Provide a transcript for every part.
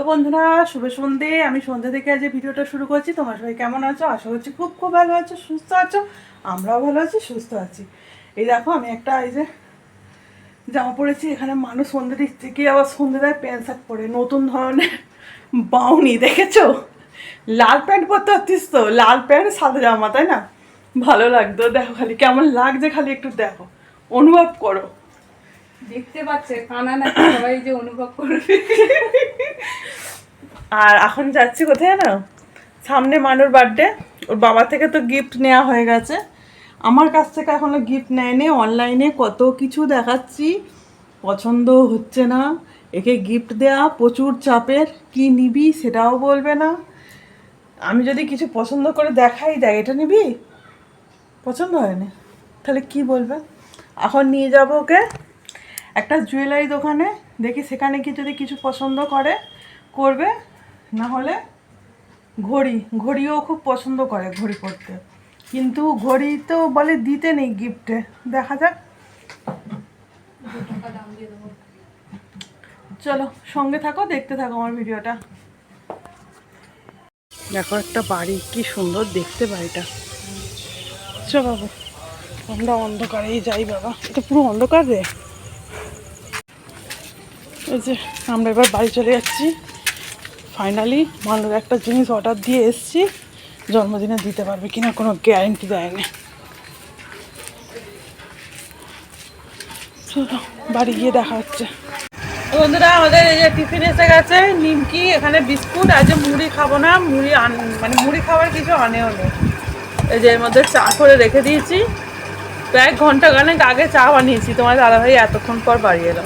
বন্ধুরা, শুভ সন্ধে। আমি সন্ধ্যা থেকে আজ ভিডিওটা শুরু করছি। তোমরা সবাই কেমন আছো? আশা করছি খুব খুব ভালো আছো, সুস্থ আছো। আমরাও ভালো আছি, সুস্থ আছি। এই দেখো, আমি একটা এই যে জামা পরেছি। এখানে মানুষ সন্ধ্যে দিচ্ছে, কি আবার সন্ধ্যে দেয় প্যান্ট শার্ট পরে, নতুন ধরনের বাউনি দেখেছো? লাল প্যান্ট পরতে পারতিস তো, লাল প্যান্ট সাদা জামা, তাই না? ভালো লাগতো। দেখো খালি কেমন লাগছে, খালি একটু দেখো, অনুভব করো। দেখতে পাচ্ছে কানা নাকি সবাই যে অনুভব করবে। আর এখন যাচ্ছি কোথায় না, সামনে মানুর বার্থডে। ওর বাবা থেকে তো গিফট নেওয়া হয়ে গেছে, আমার কাছ থেকে এখনো গিফট নেয়নি। অনলাইনে কত কিছু দেখাচ্ছি, পছন্দ হচ্ছে না। একে গিফট দেওয়া প্রচুর চাপের, কি নিবি সেটাও বলবে না। আমি যদি কিছু পছন্দ করে দেখাই, দেখ এটা নিবি, পছন্দ হয়নি, তাহলে কি বলবে? এখন নিয়ে যাবো ওকে একটা জুয়েলারি দোকানে, দেখি সেখানে কি যদি কিছু পছন্দ করবে। না হলে ঘড়িও খুব পছন্দ করে, ঘড়ি পরতে, কিন্তু ঘড়ি তো বলে দিতে নেই গিফটে। দেখা যাক, চলো সঙ্গে থাকো, দেখতে থাকো আমার ভিডিওটা। দেখো একটা বাড়ি, কি সুন্দর দেখতে বাড়িটা। চল বাবু, আমরা অন্ধকারেই যাই। বাবা, এটা পুরো অন্ধকার রে। এই যে আমরা এবার বাড়ি চলে যাচ্ছি ফাইনালি। মানুষ একটা জিনিস অর্ডার দিয়ে এসছি, জন্মদিনে দিতে পারবে কিনা কোনো গ্যারেন্টি দেয়নি। চলো বাড়ি গিয়ে দেখা হচ্ছে। বন্ধুরা, আমাদের এই যে টিফিন এসে গেছে, নিমকি, এখানে বিস্কুট। আজ মুড়ি খাবো না, মানে মুড়ি খাবার কিছু আনেও নেই। এই যে এর মধ্যে চা করে রেখে দিয়েছি, প্রায় ঘন্টা খানেক আগে চা বানিয়েছি। তোমার দাদাভাই এতক্ষণ পর বাড়ি এলো।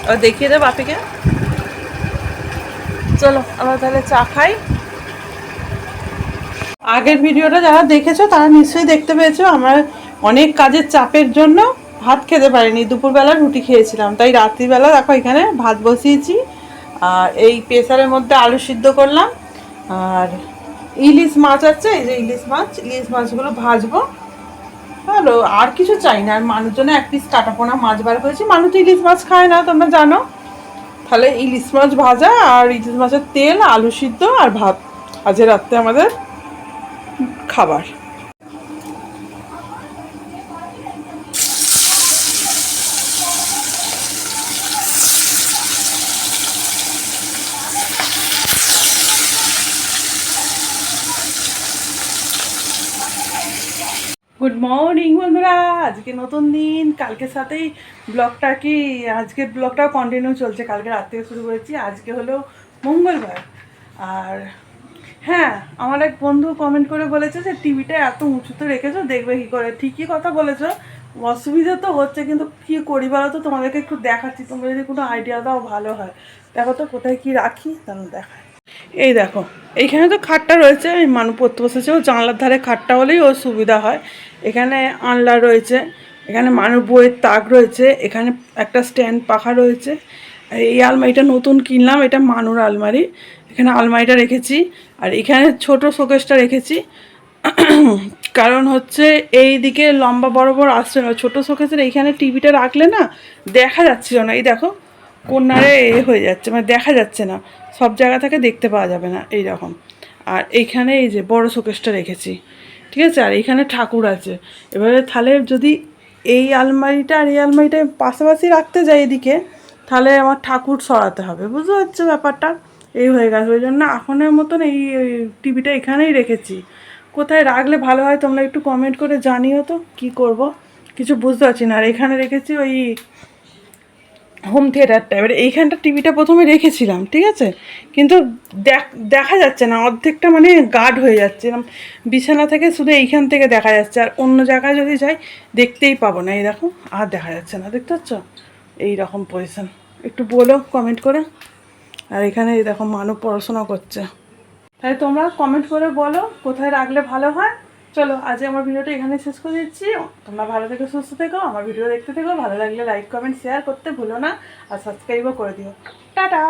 আর দেখিয়ে দে বাপিকে। চলো আমরা তাহলে চা খাই। আগের ভিডিওটা যারা দেখেছো তারা নিশ্চয়ই দেখতে পেয়েছো, আমার অনেক কাজের চাপের জন্য ভাত খেতে পারিনি। দুপুরবেলা রুটি খেয়েছিলাম, তাই রাত্রিবেলা দেখো এখানে ভাত বসিয়েছি। আর এই প্রেসারের মধ্যে আলু সিদ্ধ করলাম, আর ইলিশ মাছ আছে, এই যে ইলিশ মাছগুলো ভাজবো। আর কিছু চাই না। আর মানুষ জন্য এক পিস কাটাপোনা মাছ বার করেছি, মানুষ তো ইলিশ মাছ খায় না, তোমরা জানো। তাহলে ইলিশ মাছ ভাজা আর ইলিশ মাছের তেল, আলু সিদ্ধ আর ভাত, আজ রাত্রে আমাদের খাবার। গুড মর্নিং বন্ধুরা, আজকে নতুন দিন। কালকের সাথেই আজকের ব্লগটাও কন্টিনিউ চলছে। কালকে রাত থেকে শুরু করেছি, আজকে হলো মঙ্গলবার। আর হ্যাঁ, আমার এক বন্ধু কমেন্ট করে বলেছে যে টিভিটা এত উঁচুতে রেখেছো, দেখবে কী করে। ঠিকই কথা বলেছো, অসুবিধা তো হচ্ছে, কিন্তু কী করি বলো তো। তোমাদেরকে একটু দেখাচ্ছি, তোমরা যদি কোনো আইডিয়া দাও ভালো হয়। দেখো তো কোথায় কি রাখি, তাহলে দেখায়। এই দেখো, এইখানে তো খাটটা রয়েছে, আমি মানুষ পড়তে বসেছে। ও জানলার ধারে খাটটা হলেই ওর সুবিধা হয়। এখানে আনলা রয়েছে, এখানে মানুষ বইয়ের তাক রয়েছে, এখানে একটা স্ট্যান্ড পাখা রয়েছে। এই আলমারিটা নতুন কিনলাম, এটা মানুর আলমারি। এখানে আলমারিটা রেখেছি, আর এখানে ছোট শোকেসটা রেখেছি। কারণ হচ্ছে এই দিকে লম্বা বরাবর আসছে না, ছোটো শোকেসের এইখানে টিভিটা রাখলে না দেখা যাচ্ছিল না। এই দেখো কোনারে হয়ে যাচ্ছে, মানে দেখা যাচ্ছে না, সব জায়গা থেকে দেখতে পাওয়া যাবে না এই রকম। আর এইখানে এই যে বড় শোকেসটা রেখেছি, ঠিক আছে। আর এইখানে ঠাকুর আছে। এবারে তাহলে যদি এই আলমারিটা আর এই আলমারিটা পাশাপাশি রাখতে যাই এদিকে, তাহলে আমার ঠাকুর সরাতে হবে, বুঝতে পারছো ব্যাপারটা। এই হয়ে গেছে, ওই জন্য এখনের মতন এই টিভিটা এখানেই রেখেছি। কোথায় রাখলে ভালো হয় তোমরা একটু কমেন্ট করে জানিও তো, কি করব কিছু বুঝতে পারছি না। আর এখানে রেখেছি ওই হোম থিয়েটারটা। এবারে এইখানটা টিভিটা প্রথমে রেখেছিলাম, ঠিক আছে, কিন্তু দেখা যাচ্ছে না, অর্ধেকটা মানে গার্ড হয়ে যাচ্ছে। বিছানা থেকে শুধু এইখান থেকে দেখা যাচ্ছে, আর অন্য জায়গায় যদি যাই দেখতেই পাবো না। এই দেখো, আর দেখা যাচ্ছে না, দেখতে পাচ্ছ? এই রকম পজিশন, একটু বলো কমেন্ট করে। আর এখানে এই দেখো মানুষ পড়াশোনা করছে, তাই তোমরা কমেন্ট করে বলো কোথায় রাখলে ভালো হয়। চলো আজ আমার ভিডিওটা এখানে শেষ করে দিচ্ছি। তোমরা ভালো থেকো, সুস্থ থেকো, আমার ভিডিও দেখতে থেকো। ভালো লাগলে লাইক কমেন্ট শেয়ার করতে ভুলো না, আর সাবস্ক্রাইবও করে দিও। টাটা।